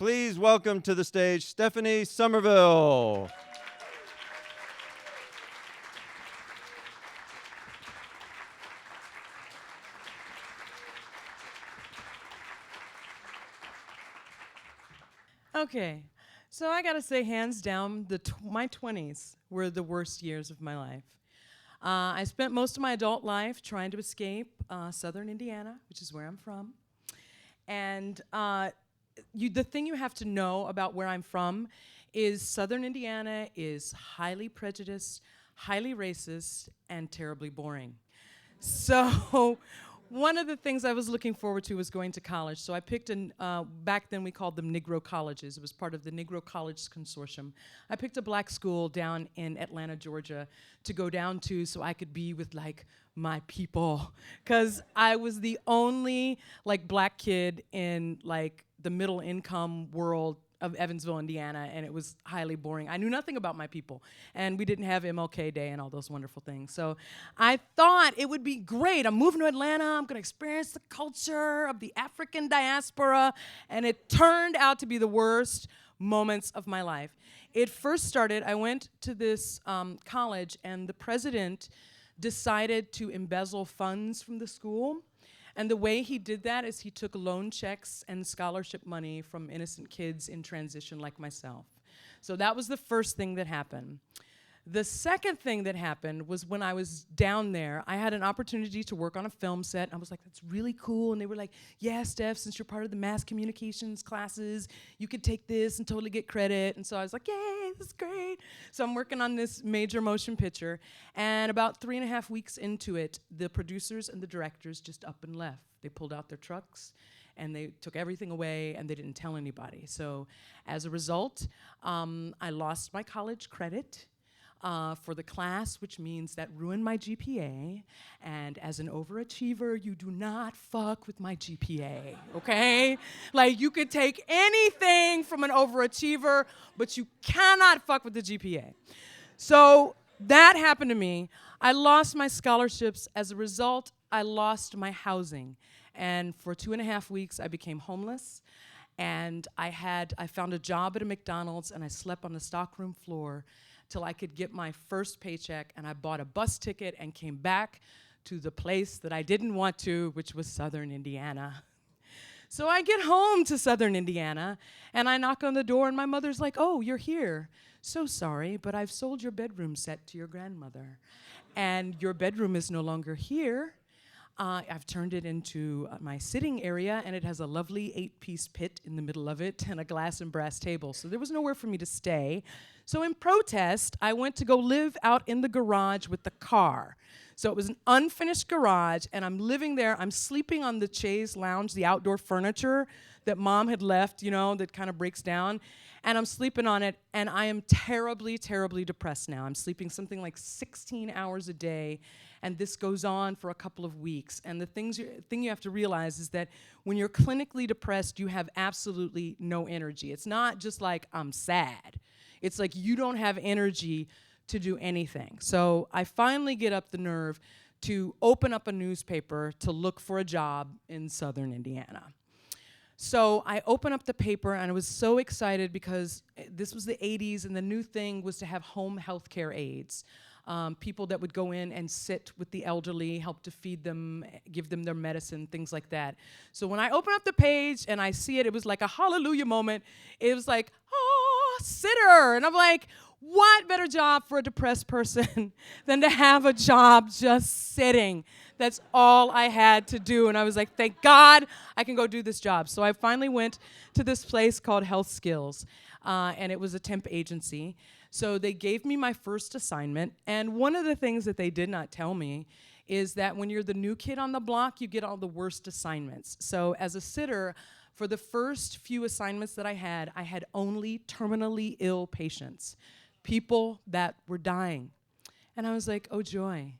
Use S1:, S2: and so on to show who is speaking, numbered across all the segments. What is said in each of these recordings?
S1: Please welcome to the stage Stephanie Summerville.
S2: Okay, so I gotta say, hands down, my 20s were the worst years of my life. I spent most of my adult life trying to escape southern Indiana, which is where I'm from. And the thing you have to know about where I'm from is southern Indiana is highly prejudiced, highly racist, and terribly boring. So one of the things I was looking forward to was going to college. So I picked back then we called them Negro colleges. It was part of the Negro College Consortium. I picked a black school down in Atlanta, Georgia to go down to so I could be with like my people. Because I was the only like black kid in like the middle income world of Evansville, Indiana, and it was highly boring. I knew nothing about my people, and we didn't have MLK Day and all those wonderful things. So I thought it would be great. I'm moving to Atlanta. I'm going to experience the culture of the African diaspora, and it turned out to be the worst moments of my life. It first started, I went to this college, and the president decided to embezzle funds from the school. And the way he did that is he took loan checks and scholarship money from innocent kids in transition like myself. So that was the first thing that happened. The second thing that happened was when I was down there, I had an opportunity to work on a film set. I was like, that's really cool. And they were like, yeah, Steph, since you're part of the mass communications classes, you could take this and totally get credit. And so I was like, yay, this is great. So I'm working on this major motion picture. And about 3.5 weeks into it, the producers and the directors just up and left. They pulled out their trucks and they took everything away and they didn't tell anybody. So as a result, I lost my college credit. For the class, which means that ruined my GPA. And as an overachiever, you do not fuck with my GPA, okay? Like, you could take anything from an overachiever, but you cannot fuck with the GPA. So that happened to me. I lost my scholarships. As a result, I lost my housing. And for 2.5 weeks, I became homeless. And I found a job at a McDonald's, and I slept on the stockroom floor till I could get my first paycheck, and I bought a bus ticket and came back to the place that I didn't want to, which was southern Indiana. So I get home to southern Indiana, and I knock on the door, and my mother's like, oh, you're here. So sorry, but I've sold your bedroom set to your grandmother, and your bedroom is no longer here. I've turned it into my sitting area, and it has a lovely 8-piece pit in the middle of it and a glass and brass table. So there was nowhere for me to stay. So in protest, I went to go live out in the garage with the car. So it was an unfinished garage, and I'm living there. I'm sleeping on the chaise lounge, the outdoor furniture that Mom had left, you know, that kind of breaks down. And I'm sleeping on it, and I am terribly, terribly depressed now. I'm sleeping something like 16 hours a day, and this goes on for a couple of weeks. And the thing you have to realize is that when you're clinically depressed, you have absolutely no energy. It's not just like, I'm sad. It's like you don't have energy to do anything. So I finally get up the nerve to open up a newspaper to look for a job in southern Indiana. So I open up the paper, and I was so excited because this was the 80s, and the new thing was to have home health care aides. People that would go in and sit with the elderly, help to feed them, give them their medicine, things like that. So when I open up the page and I see it, it was like a hallelujah moment. It was like, oh, sitter. And I'm like, what better job for a depressed person than to have a job just sitting? That's all I had to do. And I was like, thank God I can go do this job. So I finally went to this place called Health Skills, and it was a temp agency. So they gave me my first assignment. And one of the things that they did not tell me is that when you're the new kid on the block, you get all the worst assignments. So as a sitter, for the first few assignments that I had only terminally ill patients, people that were dying. And I was like, oh joy.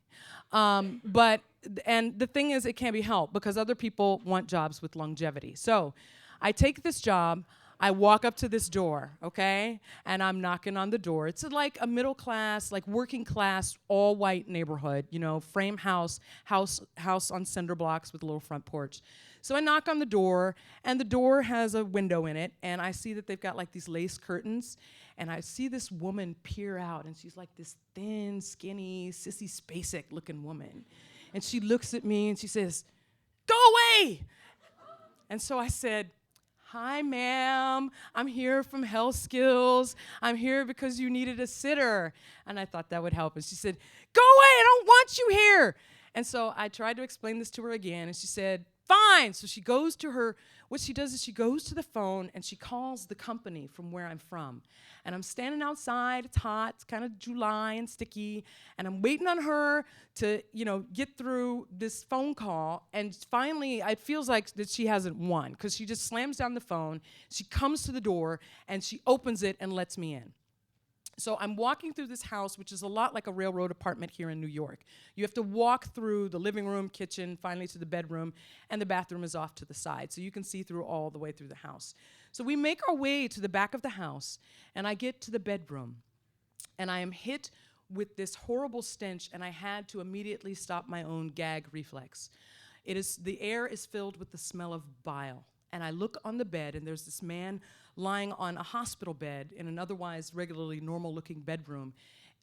S2: And the thing is, it can't be helped because other people want jobs with longevity. So I take this job, I walk up to this door, okay? And I'm knocking on the door. It's like a middle class, like working class, all white neighborhood, you know, frame house on cinder blocks with a little front porch. So I knock on the door, and the door has a window in it, and I see that they've got like these lace curtains, and I see this woman peer out, and she's like this thin, skinny, Sissy Spacek looking woman. And she looks at me and she says, "Go away!" And so I said, "Hi, ma'am. I'm here from Health Skills. I'm here because you needed a sitter." And I thought that would help. And she said, "Go away. I don't want you here." And so I tried to explain this to her again, and she said, "Fine." So she goes to her, what she does is she goes to the phone and she calls the company from where I'm from. And I'm standing outside, it's hot, it's kind of July and sticky, and I'm waiting on her to, get through this phone call. And finally, it feels like that she hasn't won, because she just slams down the phone, she comes to the door, and she opens it and lets me in. So I'm walking through this house, which is a lot like a railroad apartment here in New York. You have to walk through the living room, kitchen, finally to the bedroom, and the bathroom is off to the side. So you can see through all the way through the house. So we make our way to the back of the house, and I get to the bedroom, and I am hit with this horrible stench, and I had to immediately stop my own gag reflex. The air is filled with the smell of bile. And I look on the bed, and there's this man lying on a hospital bed in an otherwise regularly normal-looking bedroom.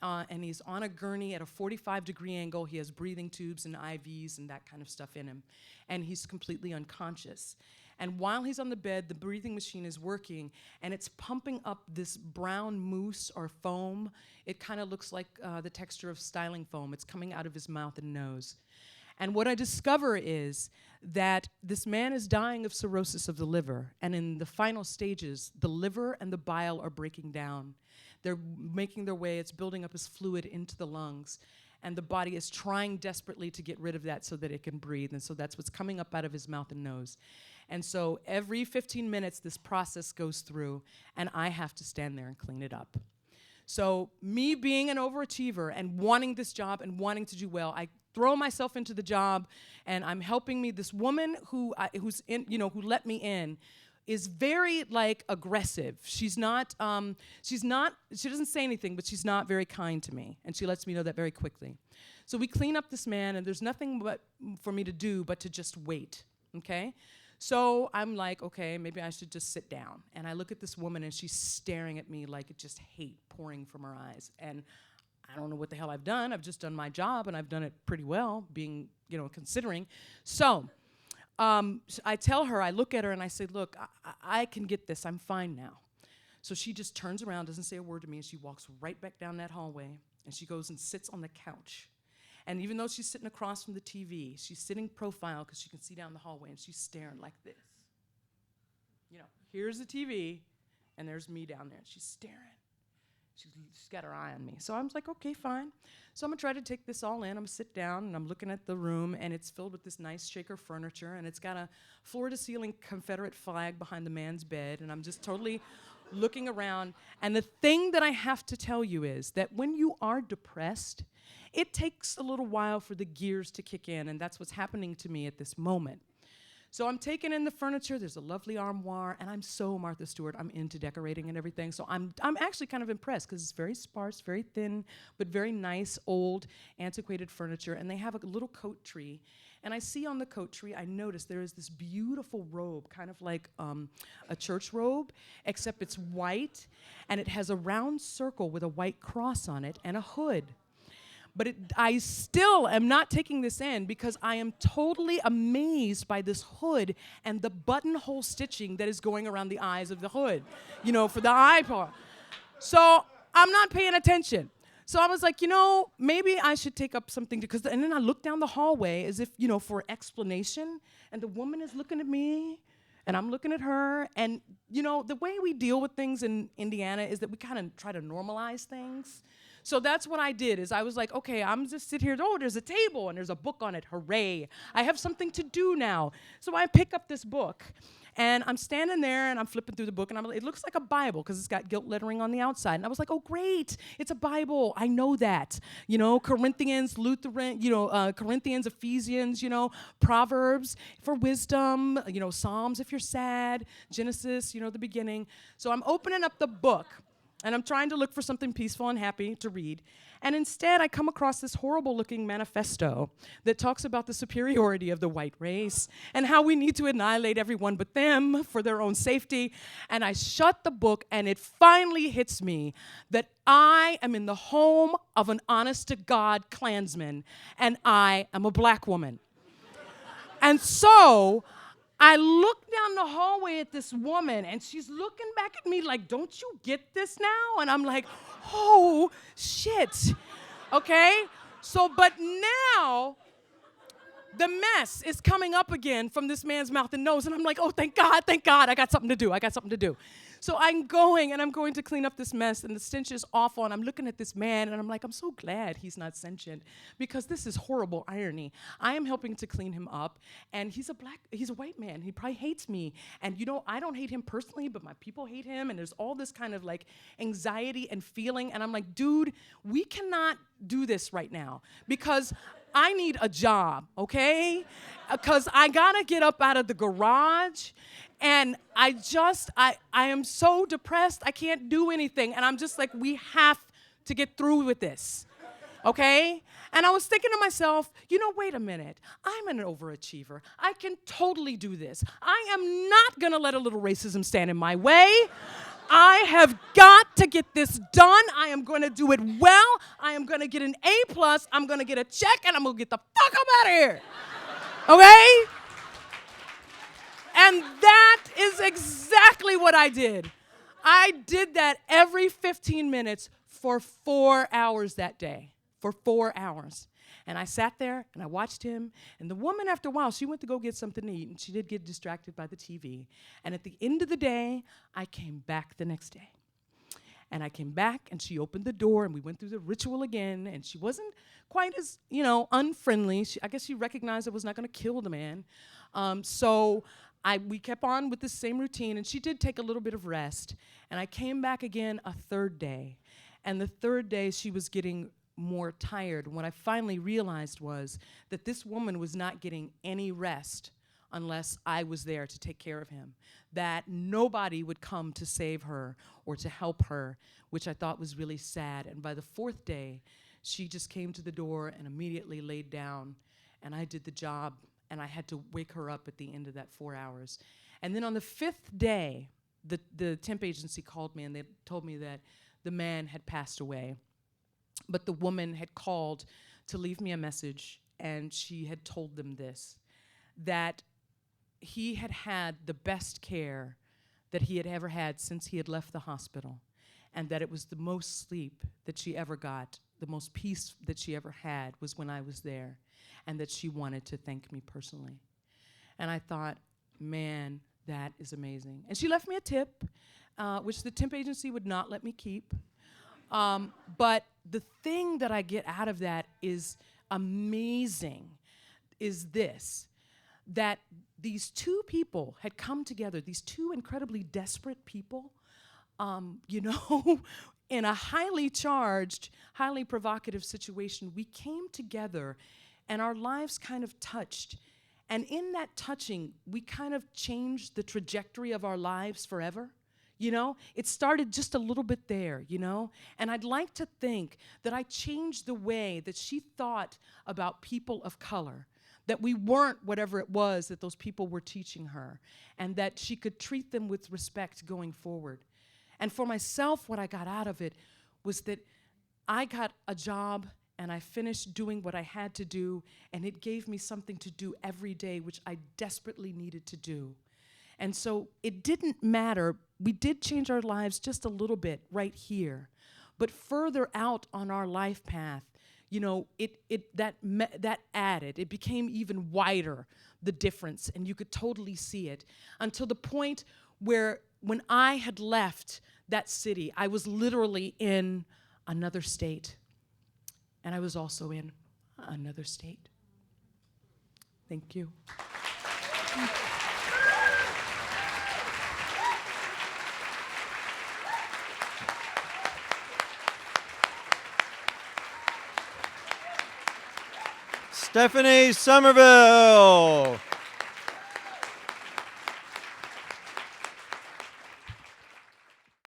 S2: And he's on a gurney at a 45-degree angle. He has breathing tubes and IVs and that kind of stuff in him. And he's completely unconscious. And while he's on the bed, the breathing machine is working, and it's pumping up this brown mousse or foam. It kind of looks like the texture of styling foam. It's coming out of his mouth and nose. And what I discover is that this man is dying of cirrhosis of the liver, and in the final stages, the liver and the bile are breaking down. They're making their way, it's building up as fluid into the lungs, and the body is trying desperately to get rid of that so that it can breathe, and so that's what's coming up out of his mouth and nose. And so every 15 minutes, this process goes through, and I have to stand there and clean it up. So me being an overachiever and wanting this job and wanting to do well, I throw myself into the job, and I'm helping me. This woman who let me in is very aggressive. She doesn't say anything, but she's not very kind to me, and she lets me know that very quickly. So we clean up this man, and there's nothing for me to do but to just wait, okay? So I'm like, okay, maybe I should just sit down. And I look at this woman, and she's staring at me like just hate pouring from her eyes. And I don't know what the hell I've done. I've just done my job, and I've done it pretty well, considering. So I tell her, I look at her, and I say, "Look, I can get this. I'm fine now." So she just turns around, doesn't say a word to me, and she walks right back down that hallway, and she goes and sits on the couch. And even though she's sitting across from the TV, she's sitting profile because she can see down the hallway, and she's staring like this. Here's the TV, and there's me down there, and she's staring. She's got her eye on me. So I was like, okay, fine. So I'm going to try to take this all in. I'm going to sit down, and I'm looking at the room, and it's filled with this nice shaker furniture, and it's got a floor-to-ceiling Confederate flag behind the man's bed, and I'm just totally looking around. And the thing that I have to tell you is that when you are depressed, it takes a little while for the gears to kick in, and that's what's happening to me at this moment. So I'm taking in the furniture. There's a lovely armoire, and I'm so Martha Stewart. I'm into decorating and everything. So I'm actually kind of impressed because it's very sparse, very thin, but very nice, old, antiquated furniture. And they have a little coat tree. And I see on the coat tree, I notice there is this beautiful robe, kind of like a church robe, except it's white, and it has a round circle with a white cross on it and a hood. But I still am not taking this in because I am totally amazed by this hood and the buttonhole stitching that is going around the eyes of the hood, for the eye part. So I'm not paying attention. So I was like, maybe I should take up something, and then I look down the hallway as if, for explanation, and the woman is looking at me, and I'm looking at her, and, the way we deal with things in Indiana is that we kind of try to normalize things. So that's what I did, is I was like, okay, I'm just sit here. Oh, there's a table, and there's a book on it. Hooray. I have something to do now. So I pick up this book, and I'm standing there, and I'm flipping through the book, and it looks like a Bible because it's got gilt lettering on the outside. And I was like, oh, great. It's a Bible. I know that. Corinthians, Lutheran, Corinthians, Ephesians, Proverbs for wisdom, Psalms if you're sad, Genesis, the beginning. So I'm opening up the book. and I'm trying to look for something peaceful and happy to read. And instead, I come across this horrible-looking manifesto that talks about the superiority of the white race and how we need to annihilate everyone but them for their own safety. And I shut the book, and it finally hits me that I am in the home of an honest-to-God Klansman, and I am a black woman. And so I look down the hallway at this woman, and she's looking back at me like, don't you get this now? And I'm like, oh, shit. Okay? So, but now the mess is coming up again from this man's mouth and nose, and I'm like, oh, thank God, I got something to do. So I'm going to clean up this mess, and the stench is awful, and I'm looking at this man, and I'm like, I'm so glad he's not sentient, because this is horrible irony. I am helping to clean him up, and he's a white man. He probably hates me, and I don't hate him personally, but my people hate him, and there's all this kind of like anxiety and feeling, and I'm like, dude, we cannot do this right now, because I need a job, okay? Because I gotta get up out of the garage, and I am so depressed, I can't do anything. And I'm just like, we have to get through with this, okay? And I was thinking to myself, wait a minute. I'm an overachiever. I can totally do this. I am not gonna let a little racism stand in my way. I have got to get this done. I am going to do it well. I am going to get an A+. I'm going to get a check, and I'm going to get the fuck up out of here. Okay? And that is exactly what I did. I did that every 15 minutes for 4 hours that day. For 4 hours. And I sat there, and I watched him. And the woman, after a while, she went to go get something to eat, and she did get distracted by the TV. And at the end of the day, I came back the next day. And I came back, and she opened the door, and we went through the ritual again. And she wasn't quite as, unfriendly. I guess she recognized I was not going to kill the man. So we kept on with the same routine, and she did take a little bit of rest. And I came back again a third day. And the third day, she was getting more tired. What I finally realized was that this woman was not getting any rest unless I was there to take care of him, that nobody would come to save her or to help her, which I thought was really sad. And by the fourth day, she just came to the door and immediately laid down, and I did the job, and I had to wake her up at the end of that 4 hours. And then on the fifth day, the temp agency called me, and they told me that the man had passed away. But the woman had called to leave me a message, and she had told them this, that he had had the best care that he had ever had since he had left the hospital, and that it was the most sleep that she ever got, the most peace that she ever had was when I was there, and that she wanted to thank me personally. And I thought, man, that is amazing. And she left me a tip, which the temp agency would not let me keep. But the thing that I get out of that is amazing, is this, that these two people had come together, these two incredibly desperate people, in a highly charged, highly provocative situation. We came together, and our lives kind of touched. And in that touching, we kind of changed the trajectory of our lives forever. It started just a little bit there, And I'd like to think that I changed the way that she thought about people of color, that we weren't whatever it was that those people were teaching her, and that she could treat them with respect going forward. And for myself, what I got out of it was that I got a job, and I finished doing what I had to do, and it gave me something to do every day, which I desperately needed to do. And so it didn't matter. We did change our lives just a little bit right here. But further out on our life path, that added. It became even wider, the difference, and you could totally see it, until the point where when I had left that city, I was literally in another state. And I was also in another state. Thank you.
S1: Stephanie Summerville.